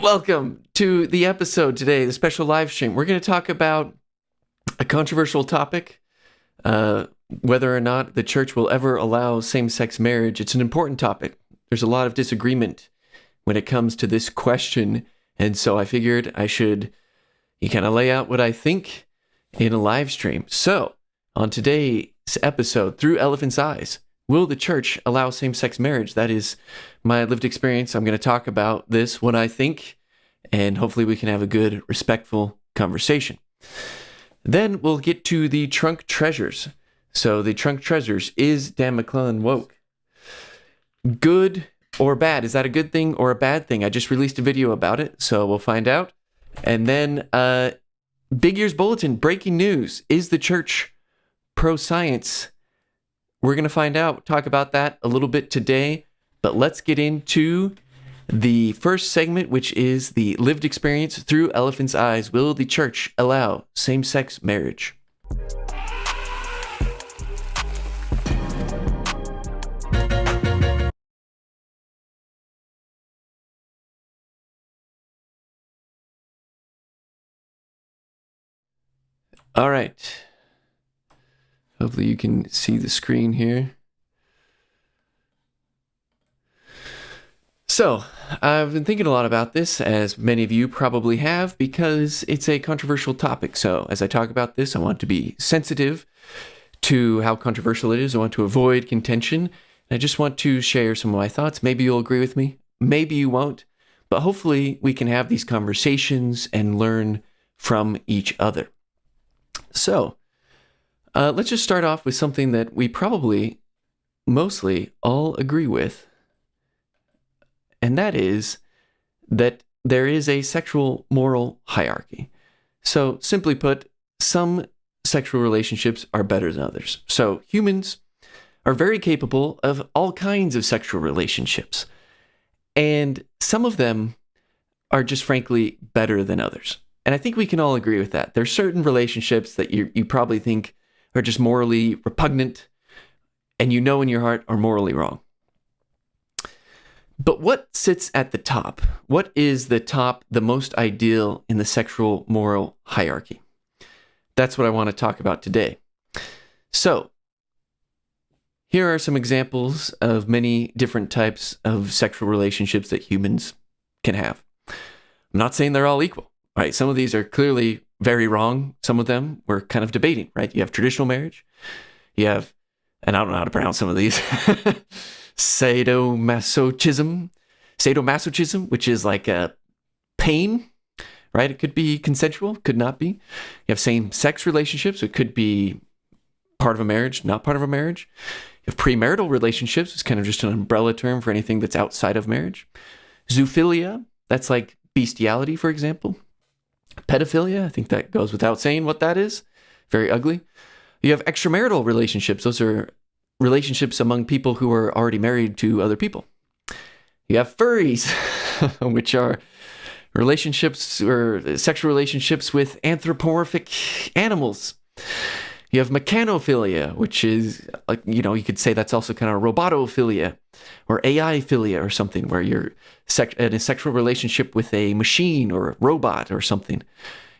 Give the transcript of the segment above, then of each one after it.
Welcome to the episode today, the special live stream. We're going to talk about a controversial topic, whether or not the church will ever allow same-sex marriage. It's an important topic. There's a lot of disagreement when it comes to this question, and so I figured I should kind of lay out what I think in a live stream. So, on today's episode, Through Elephant's Eyes, will the church allow same-sex marriage? That is my lived experience. I'm going to talk about this, what I think, and hopefully we can have a good, respectful conversation. Then we'll get to the trunk treasures. So the trunk treasures, is Dan McClellan woke? Good or bad? Is that a good thing or a bad thing? I just released a video about it, so we'll find out. And then Big Ears Bulletin, breaking news. Is the church pro-science? We're going to find out, talk about that a little bit today, but let's get into the first segment, which is the lived experience through Elephant's Eyes. Will the church allow same-sex marriage? All right. Hopefully you can see the screen here. So, I've been thinking a lot about this, as many of you probably have, because it's a controversial topic. So, as I talk about this, I want to be sensitive to how controversial it is. I want to avoid contention. And I just want to share some of my thoughts. Maybe you'll agree with me. Maybe you won't. But hopefully we can have these conversations and learn from each other. So, let's just start off with something that we probably mostly all agree with, and that is that there is a sexual moral hierarchy. So, simply put, some sexual relationships are better than others. So, humans are very capable of all kinds of sexual relationships, and some of them are just frankly better than others. And I think we can all agree with that. There's certain relationships that you probably think are just morally repugnant, and you know in your heart are morally wrong. But what sits at the top? What is the top, the most ideal in the sexual moral hierarchy? That's what I want to talk about today. So, here are some examples of many different types of sexual relationships that humans can have. I'm not saying they're all equal, right? Some of these are clearly very wrong. Some of them we're kind of debating, right? You have traditional marriage. You have, and I don't know how to pronounce some of these, sadomasochism, which is like a pain, right? It could be consensual, could not be. You have same-sex relationships. It could be part of a marriage, not part of a marriage. You have premarital relationships. It's kind of just an umbrella term for anything that's outside of marriage. Zoophilia, that's like bestiality, for example. Pedophilia, I think that goes without saying what that is. Very ugly. You have extramarital relationships. Those are relationships among people who are already married to other people. You have furries, which are relationships or sexual relationships with anthropomorphic animals. You have mechanophilia, which is, like, you could say that's also kind of robotophilia or AI-philia or something, where you're in a sexual relationship with a machine or a robot or something.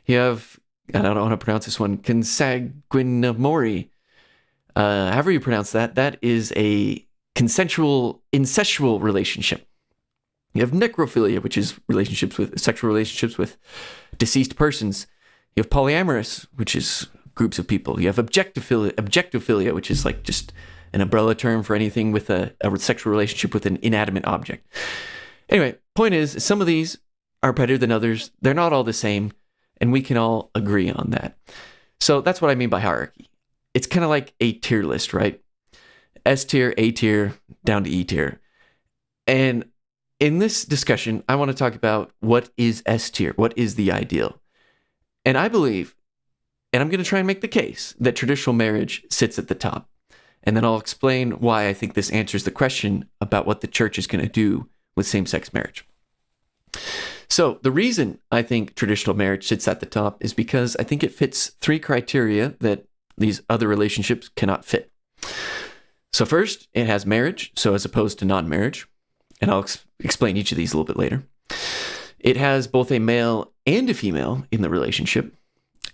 You have, I don't know how to pronounce this one, consanguinamori. However you pronounce that, that is a consensual, incestual relationship. You have necrophilia, which is sexual relationships with deceased persons. You have polyamorous, which is groups of people. You have objectophilia, which is like just an umbrella term for anything with a sexual relationship with an inanimate object. Anyway, point is, some of these are better than others. They're not all the same, and we can all agree on that. So that's what I mean by hierarchy. It's kind of like a tier list, right? S tier, A tier, down to E tier. And in this discussion, I want to talk about what is S tier, what is the ideal. And I believe, and I'm going to try and make the case, that traditional marriage sits at the top. And then I'll explain why I think this answers the question about what the church is going to do with same-sex marriage. So the reason I think traditional marriage sits at the top is because I think it fits three criteria that these other relationships cannot fit. So first, it has marriage, so as opposed to non-marriage. And I'll explain each of these a little bit later. It has both a male and a female in the relationship,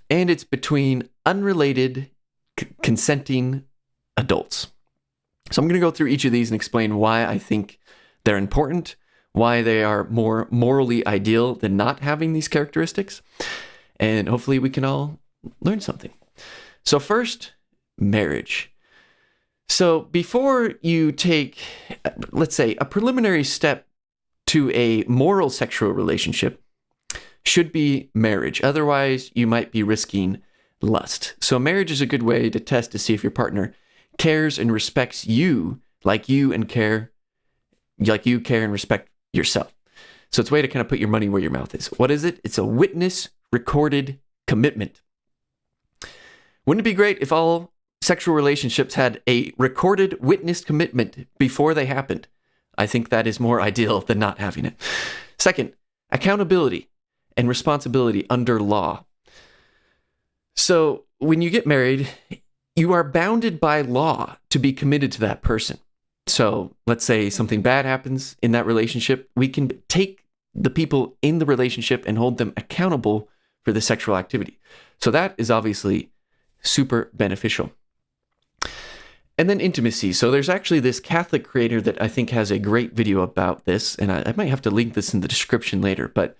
and it's between unrelated, consenting adults. So I'm going to go through each of these and explain why I think they're important, why they are more morally ideal than not having these characteristics, and hopefully we can all learn something. So first, marriage. So before you take, let's say, a preliminary step to a moral sexual relationship should be marriage. Otherwise, you might be risking lust. So marriage is a good way to test to see if your partner cares and respects you like you care and respect yourself. So it's a way to kind of put your money where your mouth is. What is it? It's a witness recorded commitment. Wouldn't it be great if all sexual relationships had a recorded witnessed commitment before they happened? I think that is more ideal than not having it. Second, accountability and responsibility under law. So when you get married, you are bounded by law to be committed to that person. So let's say something bad happens in that relationship, we can take the people in the relationship and hold them accountable for the sexual activity. So that is obviously super beneficial. And then intimacy. So there's actually this Catholic creator that I think has a great video about this, and I might have to link this in the description later, but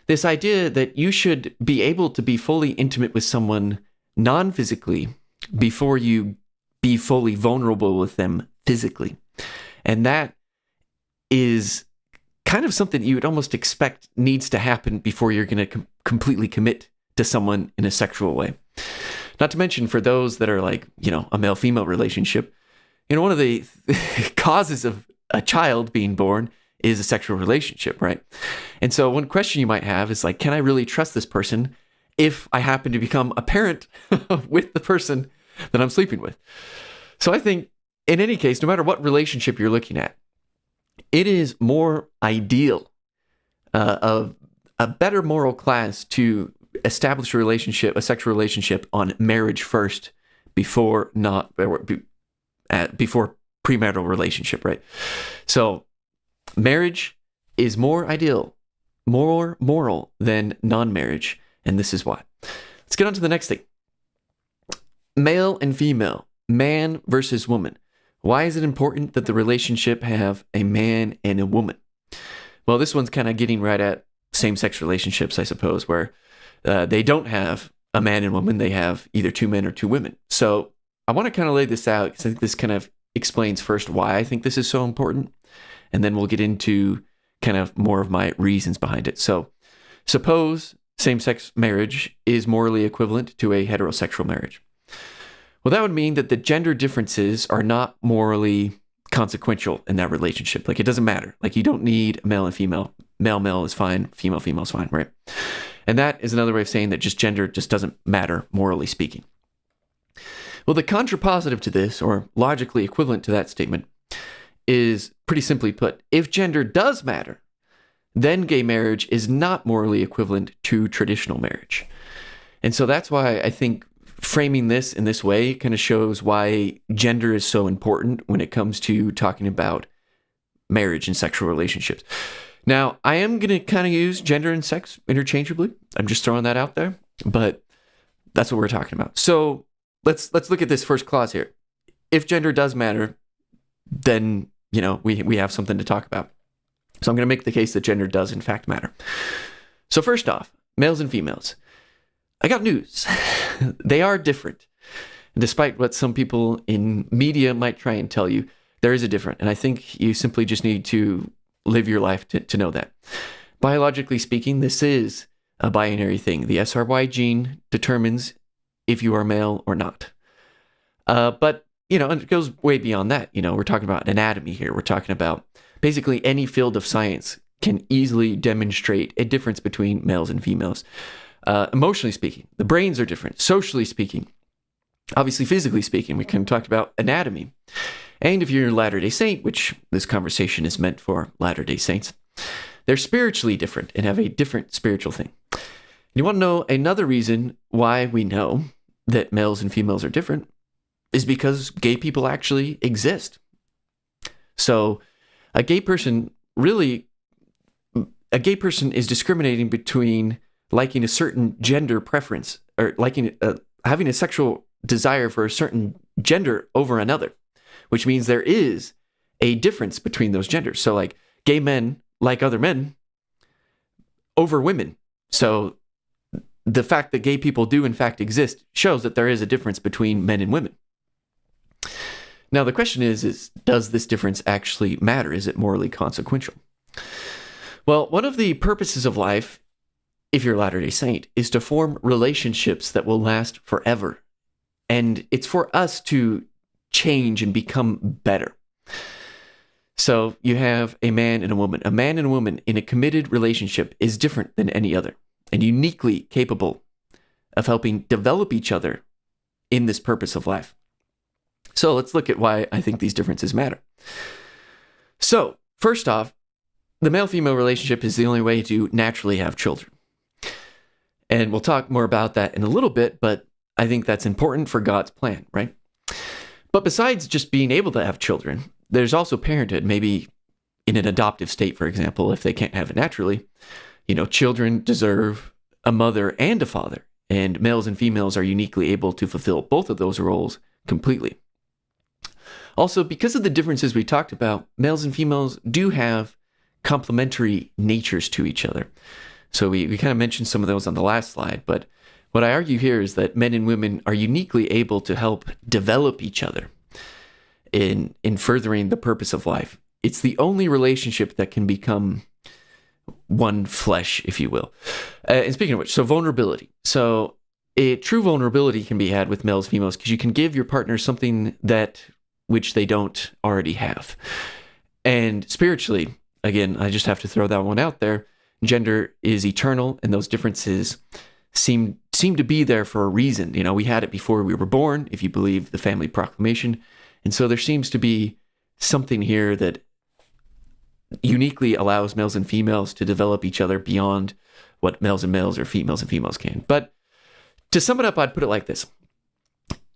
this idea that you should be able to be fully intimate with someone non-physically before you be fully vulnerable with them physically. And that is kind of something you would almost expect needs to happen before you're going to completely commit to someone in a sexual way. Not to mention for those that are like, a male-female relationship, one of the causes of a child being born is a sexual relationship, right? And so one question you might have is like, can I really trust this person if I happen to become a parent with the person that I'm sleeping with? So I think in any case, no matter what relationship you're looking at, it is more ideal, of a better moral class to establish a sexual relationship on marriage first before premarital relationship, right? So marriage is more ideal, more moral than non-marriage, and this is why. Let's get on to the next thing. Male and female, man versus woman. Why is it important that the relationship have a man and a woman? Well, this one's kind of getting right at same-sex relationships, I suppose, where they don't have a man and woman. They have either two men or two women. So I want to kind of lay this out because I think this kind of explains first why I think this is so important. And then we'll get into kind of more of my reasons behind it. So suppose same-sex marriage is morally equivalent to a heterosexual marriage. Well, that would mean that the gender differences are not morally consequential in that relationship. Like, it doesn't matter. Like, you don't need male and female. Male is fine. Female is fine, right? And that is another way of saying that just gender just doesn't matter, morally speaking. Well, the contrapositive to this, or logically equivalent to that statement, is pretty simply put, if gender does matter, then gay marriage is not morally equivalent to traditional marriage. And so that's why I think framing this in this way kind of shows why gender is so important when it comes to talking about marriage and sexual relationships. Now, I am going to kind of use gender and sex interchangeably. I'm just throwing that out there, but that's what we're talking about. So let's look at this first clause here. If gender does matter, then, we have something to talk about. So I'm going to make the case that gender does in fact matter. So first off, males and females. I got news. They are different. Despite what some people in media might try and tell you, there is a difference. And I think you simply just need to live your life to know that. Biologically speaking, this is a binary thing. The SRY gene determines if you are male or not. But, and it goes way beyond that. We're talking about anatomy here. We're talking about basically any field of science can easily demonstrate a difference between males and females. Emotionally speaking, the brains are different. Socially speaking, obviously physically speaking, we kind of talked about anatomy. And if you're a Latter-day Saint, which this conversation is meant for Latter-day Saints, they're spiritually different and have a different spiritual thing. You want to know another reason why we know that males and females are different is because gay people actually exist. So a gay person really a gay person is discriminating between liking a certain gender preference or liking having a sexual desire for a certain gender over another, which means there is a difference between those genders. So like gay men like other men over women. So the fact that gay people do in fact exist shows that there is a difference between men and women. Now the question is does this difference actually matter? Is it morally consequential? Well, one of the purposes of life, if you're a Latter-day Saint, is to form relationships that will last forever. And it's for us to change and become better. So you have a man and a woman. A man and a woman in a committed relationship is different than any other and uniquely capable of helping develop each other in this purpose of life. So let's look at why I think these differences matter. So first off, the male-female relationship is the only way to naturally have children. And we'll talk more about that in a little bit, but I think that's important for God's plan, right? But besides just being able to have children, there's also parenthood, maybe in an adoptive state, for example, if they can't have it naturally. You know, children deserve a mother and a father, and males and females are uniquely able to fulfill both of those roles completely. Also, because of the differences we talked about, males and females do have complementary natures to each other. So we kind of mentioned some of those on the last slide, but what I argue here is that men and women are uniquely able to help develop each other in furthering the purpose of life. It's the only relationship that can become one flesh, if you will. And speaking of which, so vulnerability. So a true vulnerability can be had with males, females, because you can give your partner something that which they don't already have. And spiritually, again, I just have to throw that one out there. Gender is eternal, and those differences seem to be there for a reason. You know, we had it before we were born, if you believe the family proclamation. And so there seems to be something here that uniquely allows males and females to develop each other beyond what males and males or females and females can. But to sum it up, I'd put it like this.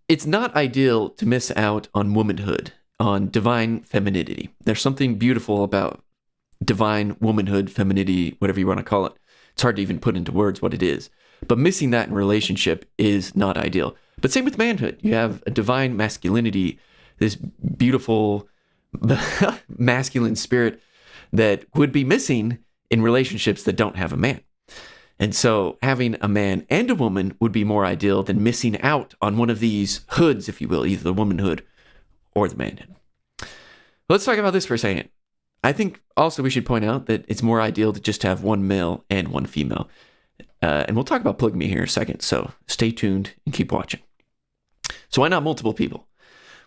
It's not ideal to miss out on womanhood, on divine femininity. There's something beautiful about divine womanhood, femininity, whatever you want to call it. It's hard to even put into words what it is. But missing that in relationship is not ideal. But same with manhood. You have a divine masculinity, this beautiful masculine spirit that would be missing in relationships that don't have a man. And so having a man and a woman would be more ideal than missing out on one of these hoods, if you will, either the womanhood or the manhood. Let's talk about this for a second. I think also we should point out that it's more ideal to just have one male and one female. And we'll talk about polygamy here in a second, so stay tuned and keep watching. So why not multiple people?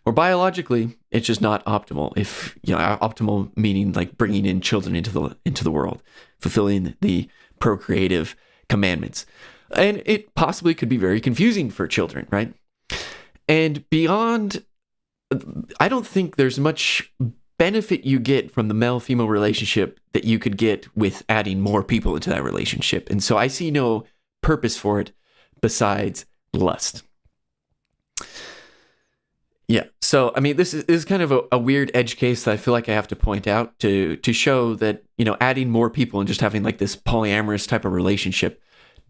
Well, biologically, it's just not optimal. If optimal meaning like bringing in children into the world, fulfilling the procreative commandments, and it possibly could be very confusing for children, right? And beyond, I don't think there's much benefit you get from the male-female relationship that you could get with adding more people into that relationship. And so I see no purpose for it besides lust. Yeah. So, I mean, this is kind of a weird edge case that I feel like I have to point out to show that, adding more people and just having like this polyamorous type of relationship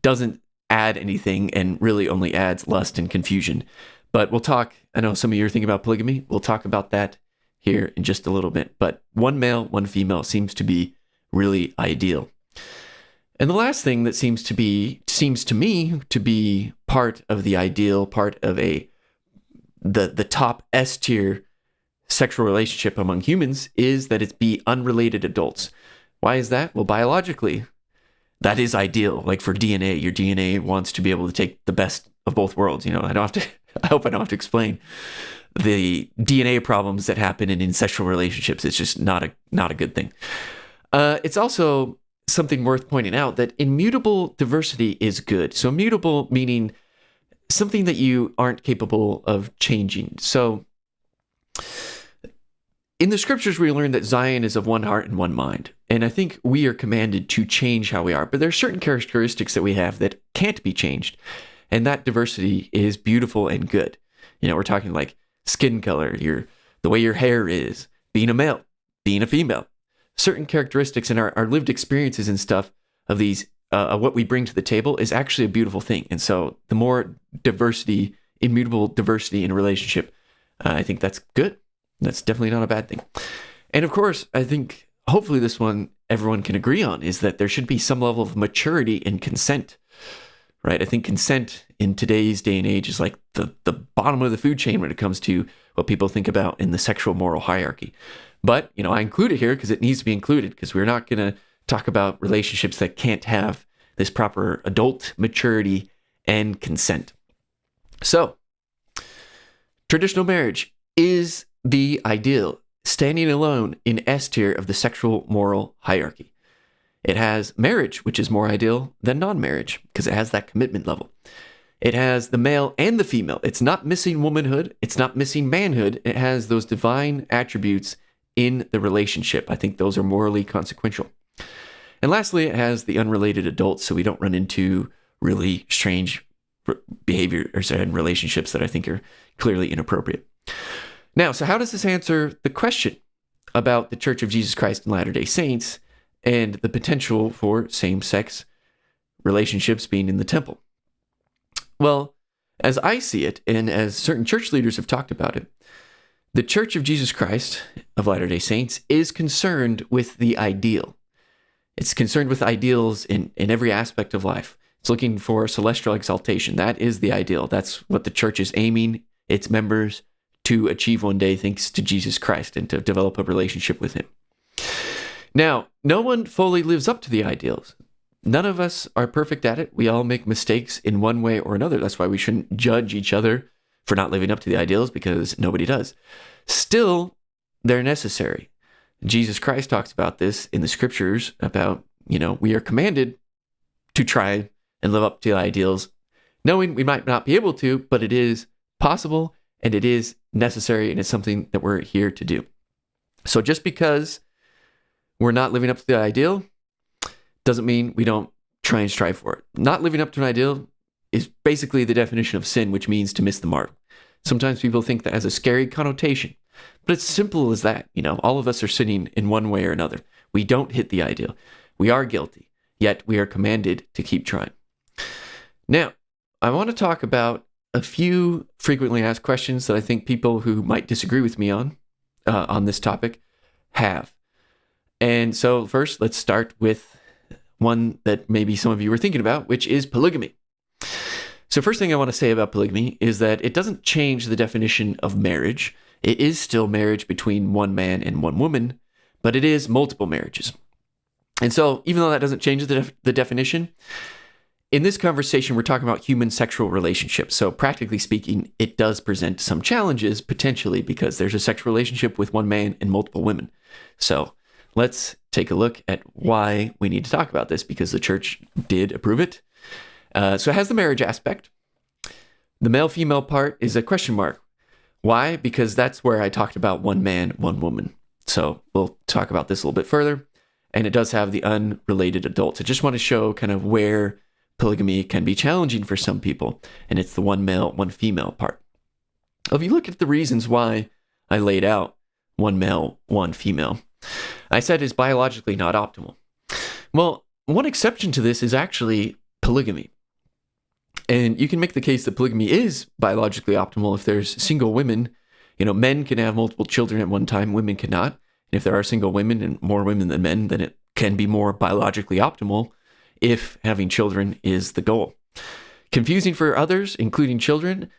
doesn't add anything and really only adds lust and confusion. But we'll talk, I know some of you are thinking about polygamy. We'll talk about that here in just a little bit. But one male, one female seems to be really ideal. And the last thing that seems to me to be part of the ideal, part of the top S tier sexual relationship among humans is that it be unrelated adults. Why is that? Well, biologically, that is ideal. Like for DNA, your DNA wants to be able to take the best of both worlds. I hope I don't have to explain the DNA problems that happen in incestual relationships. It's just not a good thing. It's also something worth pointing out that immutable diversity is good. So immutable meaning something that you aren't capable of changing. So in the scriptures, we learn that Zion is of one heart and one mind. And I think we are commanded to change how we are. But there are certain characteristics that we have that can't be changed. And that diversity is beautiful and good. We're talking like skin color, the way your hair is, being a male, being a female. certain characteristics and our lived experiences and stuff of these, what we bring to the table is actually a beautiful thing. And so the more diversity, immutable diversity in a relationship, I think that's good. That's definitely not a bad thing. And of course, I think hopefully this one everyone can agree on is that there should be some level of maturity in consent, right? I think consent in today's day and age is like the bottom of the food chain when it comes to what people think about in the sexual moral hierarchy. But, I include it here because it needs to be included, because we're not going to talk about relationships that can't have this proper adult maturity and consent. So, traditional marriage is the ideal, standing alone in S tier of the sexual moral hierarchy. It has marriage, which is more ideal than non-marriage because it has that commitment level. It has the male and the female. It's not missing womanhood. It's not missing manhood. It has those divine attributes in the relationship. I think those are morally consequential. And lastly, it has the unrelated adults, so we don't run into really strange behavior and relationships that I think are clearly inappropriate. Now, so how does this answer the question about the Church of Jesus Christ and Latter-day Saints and the potential for same-sex relationships being in the temple? Well, as I see it, and as certain church leaders have talked about it, the Church of Jesus Christ of Latter-day Saints is concerned with the ideal. It's concerned with ideals in every aspect of life. It's looking for celestial exaltation. That is the ideal. That's what the church is aiming its members to achieve one day, thanks to Jesus Christ, and to develop a relationship with him. Now, no one fully lives up to the ideals. None of us are perfect at it. We all make mistakes in one way or another. That's why we shouldn't judge each other for not living up to the ideals, because nobody does. Still, they're necessary. Jesus Christ talks about this in the scriptures about, we are commanded to try and live up to the ideals, knowing we might not be able to, but it is possible and it is necessary, and it's something that we're here to do. So just because we're not living up to the ideal doesn't mean we don't try and strive for it. Not living up to an ideal is basically the definition of sin, which means to miss the mark. Sometimes people think that has a scary connotation, but it's simple as that. All of us are sinning in one way or another. We don't hit the ideal. We are guilty, yet we are commanded to keep trying. Now, I want to talk about a few frequently asked questions that I think people who might disagree with me on this topic have. And so first, let's start with one that maybe some of you were thinking about, which is polygamy. So first thing I want to say about polygamy is that it doesn't change the definition of marriage. It is still marriage between one man and one woman, but it is multiple marriages. And so even though that doesn't change the definition, in this conversation, we're talking about human sexual relationships. So practically speaking, it does present some challenges potentially because there's a sexual relationship with one man and multiple women. So let's take a look at why we need to talk about this, because the church did approve it. So it has the marriage aspect. The male-female part is a question mark. Why? Because that's where I talked about one man, one woman. So we'll talk about this a little bit further. And it does have the unrelated adults. I just want to show kind of where polygamy can be challenging for some people. And it's the one male, one female part. If you look at the reasons why I laid out one male, one female, I said is biologically not optimal. Well, one exception to this is actually polygamy. And you can make the case that polygamy is biologically optimal if there's single women. Men can have multiple children at one time, women cannot. And if there are single women and more women than men, then it can be more biologically optimal if having children is the goal. Confusing for others, including children.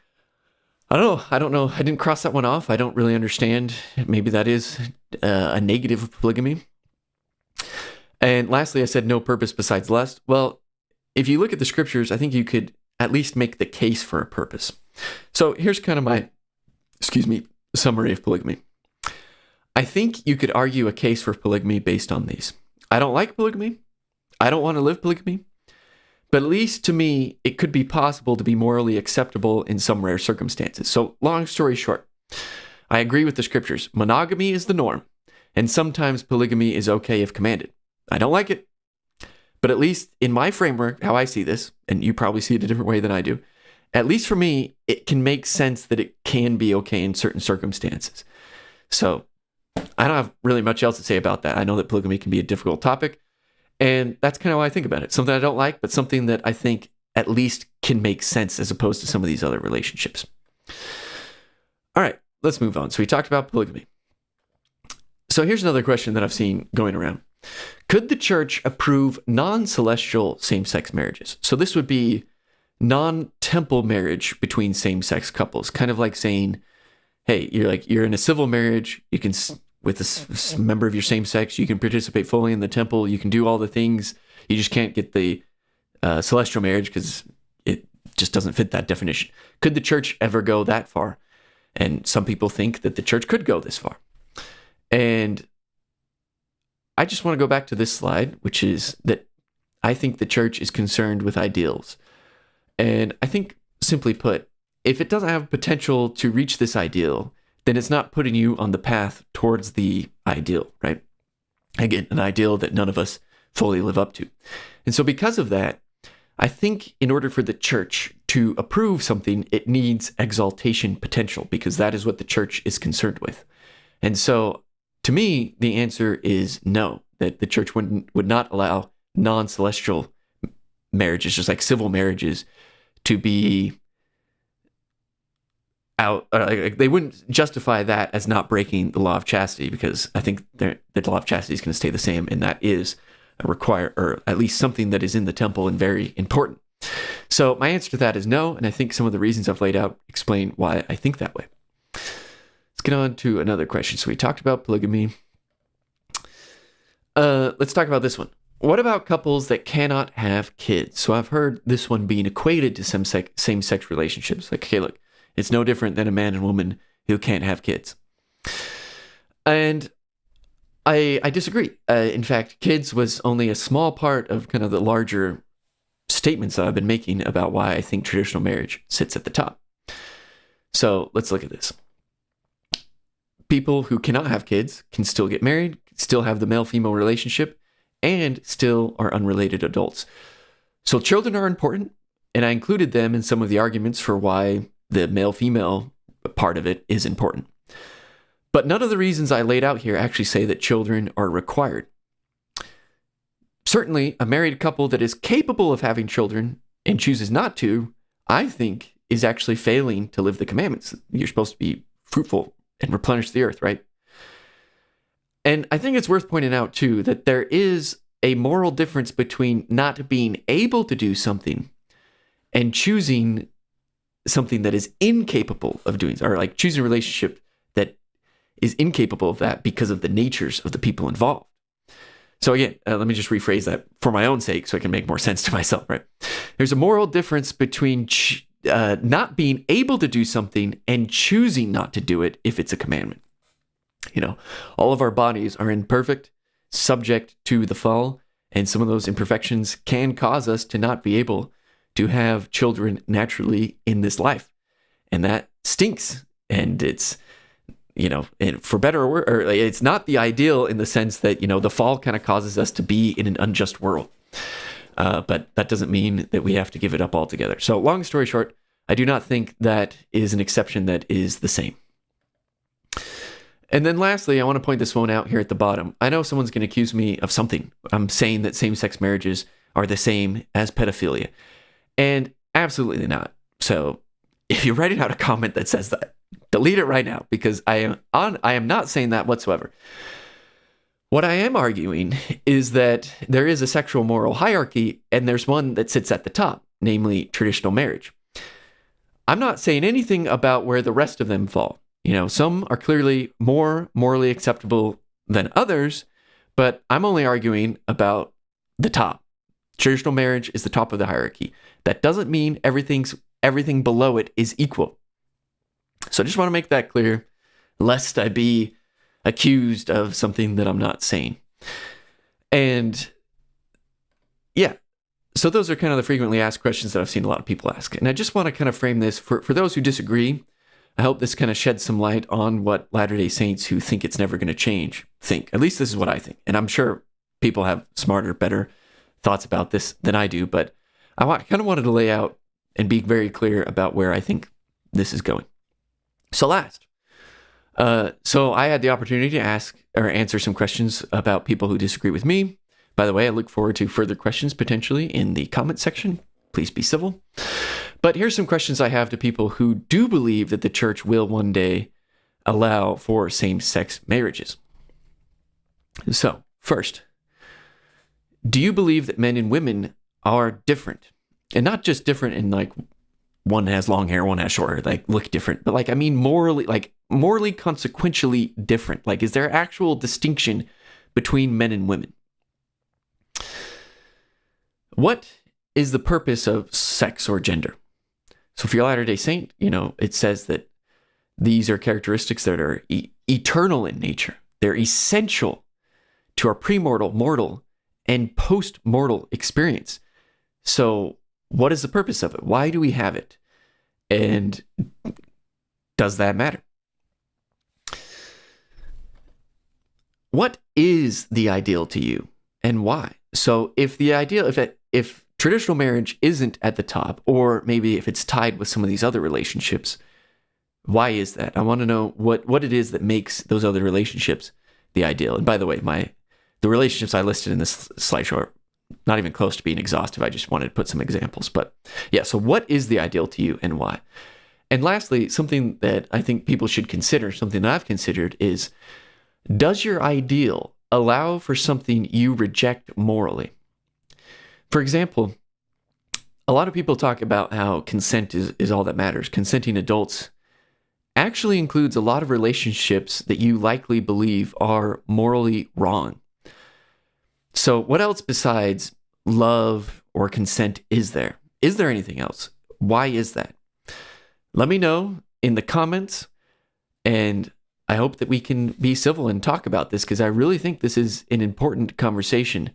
I don't know. I didn't cross that one off. I don't really understand. Maybe that is a negative of polygamy. And lastly, I said no purpose besides lust. Well, if you look at the scriptures, I think you could at least make the case for a purpose. So here's kind of my, summary of polygamy. I think you could argue a case for polygamy based on these. I don't like polygamy. I don't want to live polygamy. But at least to me, it could be possible to be morally acceptable in some rare circumstances. So long story short, I agree with the scriptures. Monogamy is the norm, and sometimes polygamy is okay if commanded. I don't like it. But at least in my framework, how I see this, and you probably see it a different way than I do, at least for me, it can make sense that it can be okay in certain circumstances. So I don't have really much else to say about that. I know that polygamy can be a difficult topic, and that's kind of how I think about it. Something I don't like, but something that I think at least can make sense as opposed to some of these other relationships. All right, let's move on. So we talked about polygamy. So here's another question that I've seen going around. Could the church approve non-celestial same-sex marriages? So this would be non-temple marriage between same-sex couples, kind of like saying, hey, you're in a civil marriage, you can, with a member of your same sex, you can participate fully in the temple, you can do all the things, you just can't get the celestial marriage because it just doesn't fit that definition. Could the church ever go that far? And some people think that the church could go this far. And I just want to go back to this slide, which is that I think the church is concerned with ideals. And I think, simply put, if it doesn't have potential to reach this ideal, then it's not putting you on the path towards the ideal, right? Again, an ideal that none of us fully live up to. And so because of that, I think in order for the church to approve something, it needs exaltation potential, because that is what the church is concerned with. And so to me, the answer is no, that the church would not allow non-celestial marriages, just like civil marriages, to be out. They wouldn't justify that as not breaking the law of chastity, because I think the law of chastity is going to stay the same, and that is or at least something that is in the temple and very important. So my answer to that is no, and I think some of the reasons I've laid out explain why I think that way. Let's get on to another question. So we talked about polygamy. Let's talk about this one. What about couples that cannot have kids? So I've heard this one being equated to same-sex relationships. Like, okay, look, it's no different than a man and woman who can't have kids. And I disagree. In fact, kids was only a small part of kind of the larger statements that I've been making about why I think traditional marriage sits at the top. So let's look at this. People who cannot have kids can still get married, still have the male-female relationship, and still are unrelated adults. So children are important, and I included them in some of the arguments for why the male-female part of it is important. But none of the reasons I laid out here actually say that children are required. Certainly, a married couple that is capable of having children and chooses not to, I think, is actually failing to live the commandments. You're supposed to be fruitful and replenish the earth, right? And I think it's worth pointing out, too, that there is a moral difference between not being able to do something and choosing something that is incapable of doing, or like choosing a relationship that is incapable of that because of the natures of the people involved. So again, let me just rephrase that for my own sake so I can make more sense to myself, right? There's a moral difference between not being able to do something and choosing not to do it if it's a commandment. You know, all of our bodies are imperfect, subject to the fall, and some of those imperfections can cause us to not be able to have children naturally in this life. And that stinks. And it's, you know, and for better or worse, it's not the ideal in the sense that, you know, the fall kind of causes us to be in an unjust world. But that doesn't mean that we have to give it up altogether. So long story short, I do not think that is an exception that is the same. And then lastly, I want to point this one out here at the bottom. I know someone's going to accuse me of something. I'm saying that same-sex marriages are the same as pedophilia. And absolutely not. So if you're writing out a comment that says that, delete it right now, because I am not saying that whatsoever. What I am arguing is that there is a sexual moral hierarchy, and there's one that sits at the top, namely traditional marriage. I'm not saying anything about where the rest of them fall. You know, some are clearly more morally acceptable than others, but I'm only arguing about the top. Traditional marriage is the top of the hierarchy. That doesn't mean everything below it is equal. So I just want to make that clear, lest I be accused of something that I'm not saying. And yeah, so those are kind of the frequently asked questions that I've seen a lot of people ask. And I just want to kind of frame this for those who disagree. I hope this kind of sheds some light on what Latter-day Saints who think it's never going to change think. At least this is what I think. And I'm sure people have smarter, better thoughts about this than I do. But I kind of wanted to lay out and be very clear about where I think this is going. So last, So I had the opportunity to ask or answer some questions about people who disagree with me. By the way, I look forward to further questions potentially in the comment section. Please be civil. But here's some questions I have to people who do believe that the church will one day allow for same-sex marriages. So, first, do you believe that men and women are different? And not just different in like one has long hair, one has short hair, like look different, but like, I mean, morally consequentially different. Like, is there actual distinction between men and women? What is the purpose of sex or gender? So if you're a Latter-day Saint, it says that these are characteristics that are eternal in nature. They're essential to our premortal, mortal, and post-mortal experience. So what is the purpose of it? Why do we have it? And does that matter? What is the ideal to you and why? So if traditional marriage isn't at the top, or maybe if it's tied with some of these other relationships, why is that? I want to know what it is that makes those other relationships the ideal. And by the way, the relationships I listed in this slideshow are not even close to being exhaustive. I just wanted to put some examples. But yeah, so what is the ideal to you and why? And lastly, something that I think people should consider, something that I've considered is, does your ideal allow for something you reject morally? For example, a lot of people talk about how consent is all that matters. Consenting adults actually includes a lot of relationships that you likely believe are morally wrong. So what else besides love or consent is there? Is there anything else? Why is that? Let me know in the comments, and I hope that we can be civil and talk about this, because I really think this is an important conversation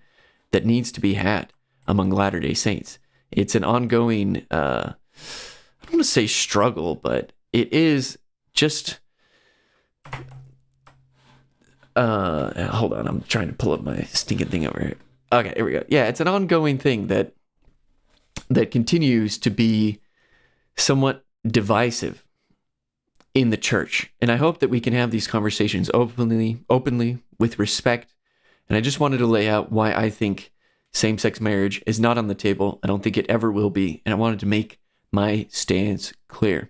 that needs to be had among Latter-day Saints. It's an ongoing, I don't want to say struggle, but it is just, hold on, I'm trying to pull up my stinking thing over here. Okay, here we go. Yeah, it's an ongoing thing that continues to be somewhat divisive in the church. And I hope that we can have these conversations openly, with respect. And I just wanted to lay out why I think same-sex marriage is not on the table. I don't think it ever will be. And I wanted to make my stance clear.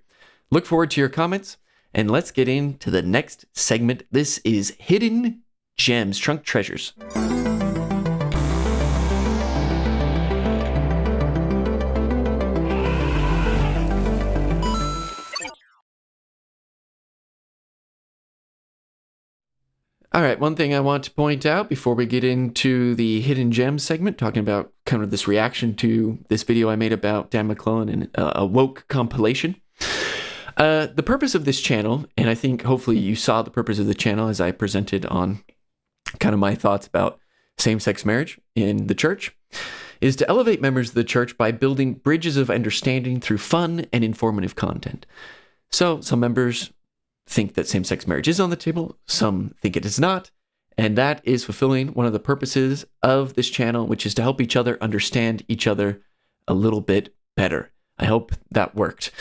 Look forward to your comments. And let's get into the next segment. This is Hidden Gems, Trunk Treasures. All right, one thing I want to point out before we get into the Hidden Gems segment, talking about kind of this reaction to this video I made about Dan McClellan and a woke compilation. The purpose of this channel, and I think hopefully you saw the purpose of the channel as I presented on kind of my thoughts about same-sex marriage in the church, is to elevate members of the church by building bridges of understanding through fun and informative content. So some members think that same-sex marriage is on the table, some think it is not, and that is fulfilling one of the purposes of this channel, which is to help each other understand each other a little bit better. I hope that worked.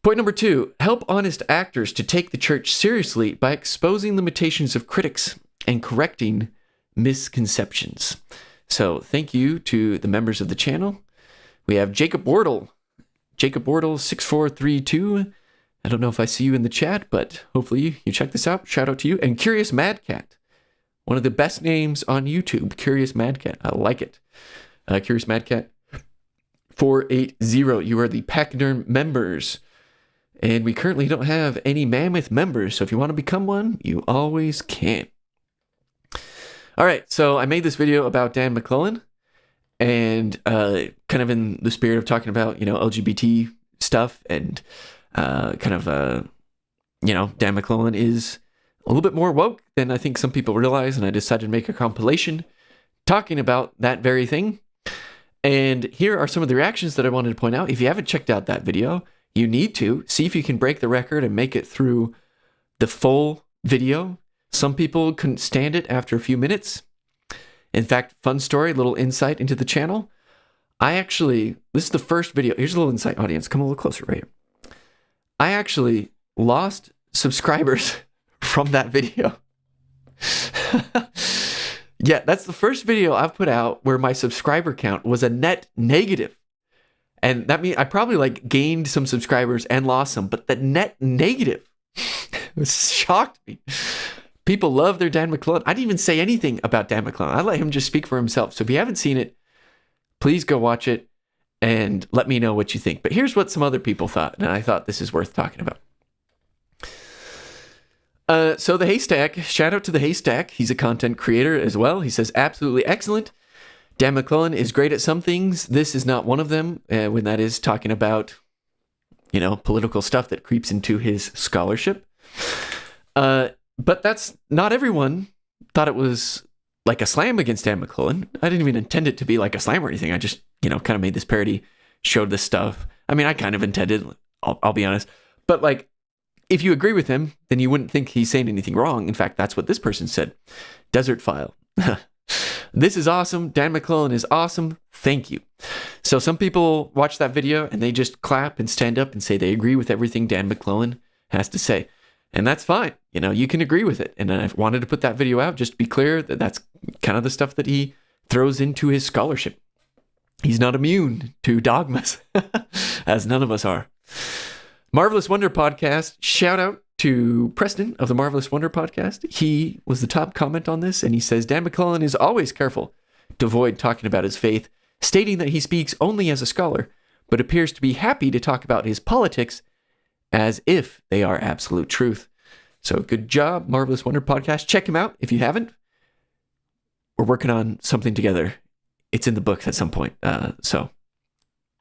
Point number 2, help honest actors to take the church seriously by exposing limitations of critics and correcting misconceptions. So thank you to the members of the channel. We have Jacob Wardle 6432. I don't know if I see you in the chat, but hopefully you check this out. Shout out to you. And Curious Mad Cat, one of the best names on YouTube. Curious Mad Cat. I like it. Curious Mad Cat 480. You are the Pachyderm members. And we currently don't have any Mammoth members, so if you want to become one, you always can. All right, so I made this video about Dan McClellan, and kind of in the spirit of talking about, LGBT stuff, and Dan McClellan is a little bit more woke than I think some people realize, and I decided to make a compilation talking about that very thing. And here are some of the reactions that I wanted to point out. If you haven't checked out that video, you need to see if you can break the record and make it through the full video. Some people couldn't stand it after a few minutes. In fact, fun story, little insight into the channel. This is the first video. Here's a little insight, audience. Come a little closer right here. I actually lost subscribers from that video. Yeah, that's the first video I've put out where my subscriber count was a net negative. And that means I probably like gained some subscribers and lost some, but the net negative shocked me. People love their Dan McClellan. I didn't even say anything about Dan McClellan. I let him just speak for himself. So if you haven't seen it, please go watch it and let me know what you think. But here's what some other people thought, and I thought this is worth talking about. So the Haystack, shout out to the Haystack. He's a content creator as well. He says, absolutely excellent. Dan McClellan is great at some things. This is not one of them, when that is talking about, political stuff that creeps into his scholarship. But that's not everyone thought it was like a slam against Dan McClellan. I didn't even intend it to be like a slam or anything. I just, kind of made this parody, showed this stuff. I mean, I kind of intended, I'll be honest. But like, if you agree with him, then you wouldn't think he's saying anything wrong. In fact, that's what this person said. Desert File. This is awesome. Dan McClellan is awesome. Thank you. So some people watch that video and they just clap and stand up and say they agree with everything Dan McClellan has to say. And that's fine. You can agree with it. And I wanted to put that video out just to be clear that that's kind of the stuff that he throws into his scholarship. He's not immune to dogmas, as none of us are. Marvelous Wonder Podcast, shout out to Preston of the Marvelous Wonder Podcast. He was the top comment on this, and he says, Dan McClellan is always careful to avoid talking about his faith, stating that he speaks only as a scholar, but appears to be happy to talk about his politics as if they are absolute truth. So good job, Marvelous Wonder Podcast. Check him out if you haven't. We're working on something together. It's in the books at some point, so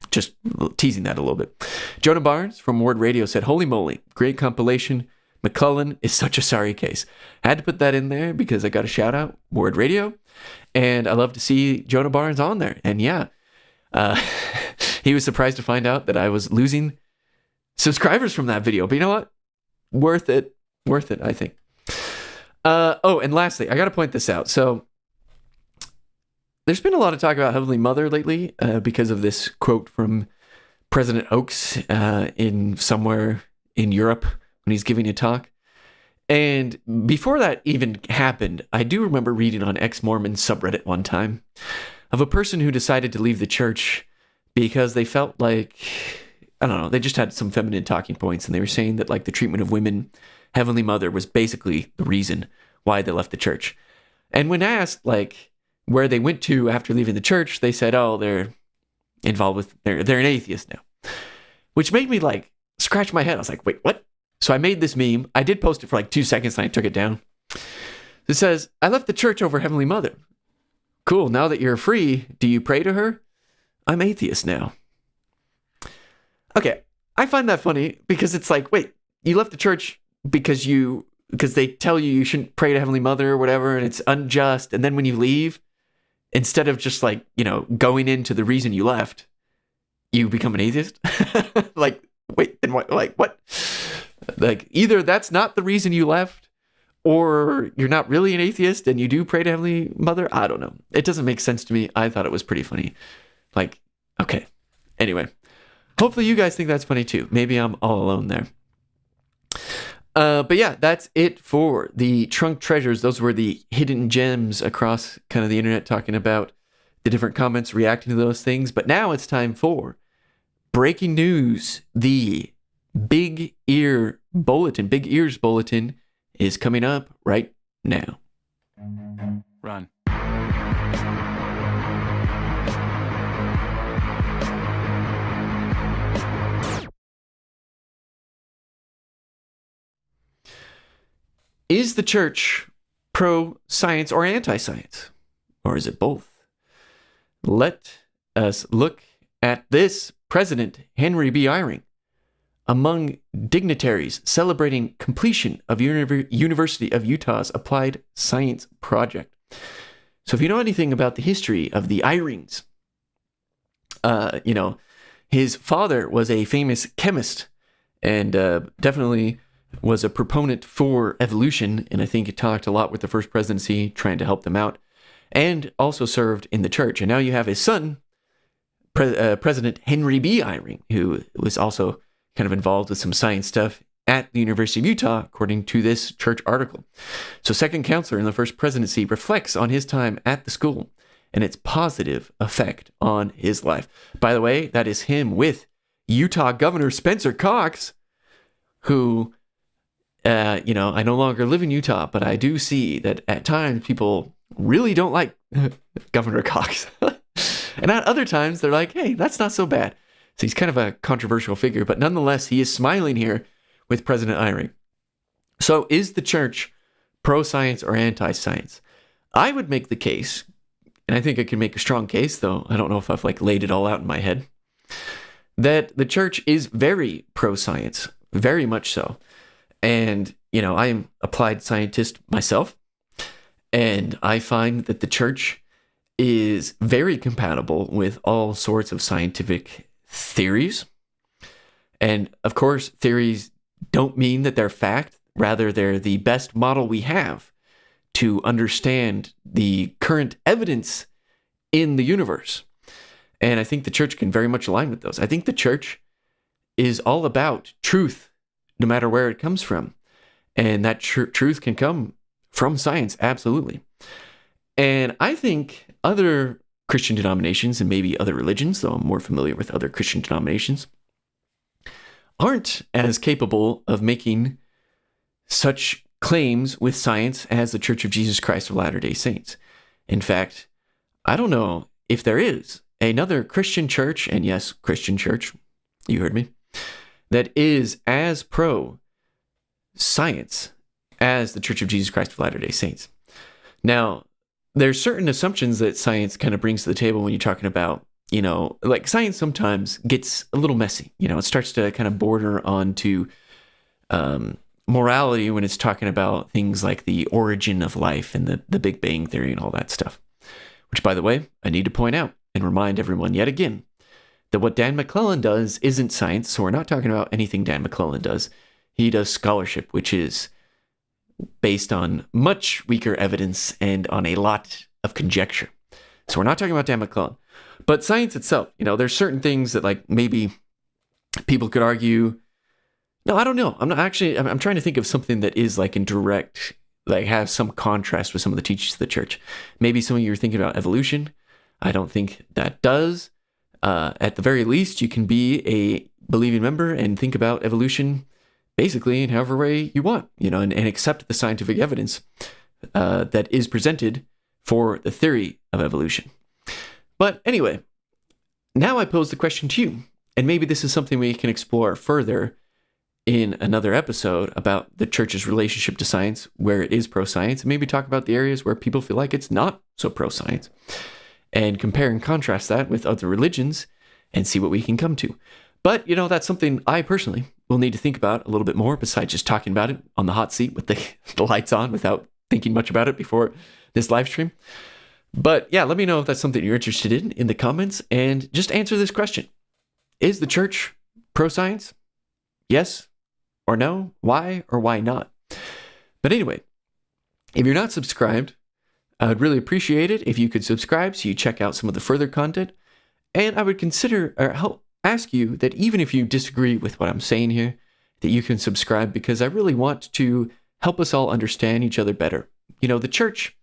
just teasing that a little bit. Jonah Barnes from Word Radio said, holy moly, great compilation. McClellan is such a sorry case. I had to put that in there because I got a shout out, Word Radio. And I love to see Jonah Barnes on there. And yeah, he was surprised to find out that I was losing subscribers from that video. But you know what? Worth it, I think. And lastly, I got to point this out. So there's been a lot of talk about Heavenly Mother lately because of this quote from President Oakes in somewhere in Europe when he's giving a talk. And before that even happened, I do remember reading on ex-Mormon subreddit one time of a person who decided to leave the church because they felt like, I don't know, they just had some feminine talking points, and they were saying that like the treatment of women, Heavenly Mother was basically the reason why they left the church. And when asked like where they went to after leaving the church, they said, oh, they're involved with, they're an atheist now. Which made me like scratch my head. I was like, wait, what? So I made this meme. I did post it for like 2 seconds and I took it down. It says, I left the church over Heavenly Mother. Cool, now that you're free, do you pray to her? I'm atheist now. Okay, I find that funny because it's like, wait, you left the church because they tell you shouldn't pray to Heavenly Mother or whatever, and it's unjust. And then when you leave, instead of just like, going into the reason you left, you become an atheist? Like, wait, then what? Like, what? Like, either that's not the reason you left, or you're not really an atheist and you do pray to Heavenly Mother. I don't know. It doesn't make sense to me. I thought it was pretty funny. Like, okay. Anyway, hopefully you guys think that's funny too. Maybe I'm all alone there. But yeah, that's it for the Trunk Treasures. Those were the hidden gems across kind of the internet, talking about the different comments, reacting to those things. But now it's time for breaking news. The Big Ear Bulletin, Big Ears Bulletin is coming up right now. Run. Is the church pro-science or anti-science? Or is it both? Let us look at this. President Henry B. Eyring, among dignitaries celebrating completion of University of Utah's Applied Science Project. So if you know anything about the history of the Eyrings, his father was a famous chemist and definitely was a proponent for evolution, and I think he talked a lot with the first presidency, trying to help them out, and also served in the church. And now you have his son, President Henry B. Eyring, who was also kind of involved with some science stuff, at the University of Utah, according to this church article. So second counselor in the first presidency reflects on his time at the school and its positive effect on his life. By the way, that is him with Utah Governor Spencer Cox, who, I no longer live in Utah, but I do see that at times people really don't like Governor Cox. And at other times, they're like, hey, that's not so bad. So he's kind of a controversial figure, but nonetheless, he is smiling here with President Eyring. So is the church pro-science or anti-science? I would make the case, and I think I can make a strong case, though I don't know if I've laid it all out in my head, that the church is very pro-science, very much so. And, I am applied scientist myself, and I find that the church is very compatible with all sorts of scientific theories. And of course, theories don't mean that they're fact. Rather, they're the best model we have to understand the current evidence in the universe. And I think the church can very much align with those. I think the church is all about truth, no matter where it comes from. And that truth can come from science, absolutely. And I think other Christian denominations and maybe other religions, though I'm more familiar with other Christian denominations, aren't as capable of making such claims with science as the Church of Jesus Christ of Latter-day Saints. In fact, I don't know if there is another Christian church, and yes, Christian church, you heard me, that is as pro-science as the Church of Jesus Christ of Latter-day Saints. Now, there's certain assumptions that science kind of brings to the table when you're talking about, science sometimes gets a little messy. It starts to kind of border onto morality when it's talking about things like the origin of life and the Big Bang Theory and all that stuff. Which, by the way, I need to point out and remind everyone yet again that what Dan McClellan does isn't science, so we're not talking about anything Dan McClellan does. He does scholarship, which is based on much weaker evidence and on a lot of conjecture. So we're not talking about Dan McClellan. But science itself, there's certain things that maybe people could argue. No, I don't know. I'm trying to think of something that is in direct, has some contrast with some of the teachings of the church. Maybe some of you are thinking about evolution. I don't think that does. At the very least, you can be a believing member and think about evolution basically in however way you want, and accept the scientific evidence that is presented for the theory of evolution. But anyway, now I pose the question to you, and maybe this is something we can explore further in another episode about the church's relationship to science, where it is pro-science, and maybe talk about the areas where people feel like it's not so pro-science, and compare and contrast that with other religions and see what we can come to. But, that's something I personally will need to think about a little bit more besides just talking about it on the hot seat with the lights on without thinking much about it before this live stream. But yeah, let me know if that's something you're interested in the comments, and just answer this question. Is the church pro-science? Yes or no? Why or why not? But anyway, if you're not subscribed, I would really appreciate it if you could subscribe so you check out some of the further content. And I would consider or ask you that even if you disagree with what I'm saying here, that you can subscribe, because I really want to help us all understand each other better. The Church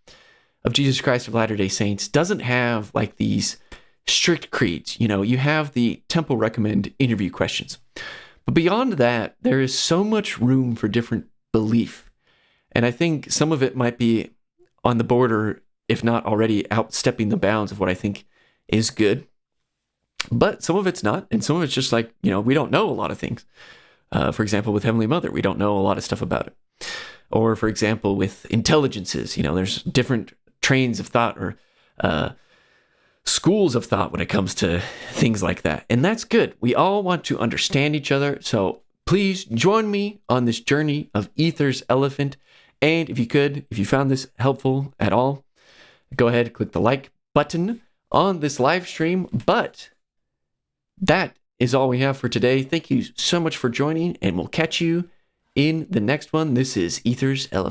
of Jesus Christ of Latter-day Saints doesn't have these strict creeds. You have the Temple Recommend interview questions. But beyond that, there is so much room for different belief. And I think some of it might be on the border, if not already outstepping the bounds of what I think is good. But some of it's not, and some of it's just we don't know a lot of things. For example, with Heavenly Mother, we don't know a lot of stuff about it. Or, for example, with intelligences, there's different trains of thought or schools of thought when it comes to things like that. And that's good. We all want to understand each other. So please join me on this journey of Ether's Elephant. And if you found this helpful at all, go ahead, click the like button on this live stream. But that is all we have for today. Thank you so much for joining, and we'll catch you in the next one. This is Ether's Elephant.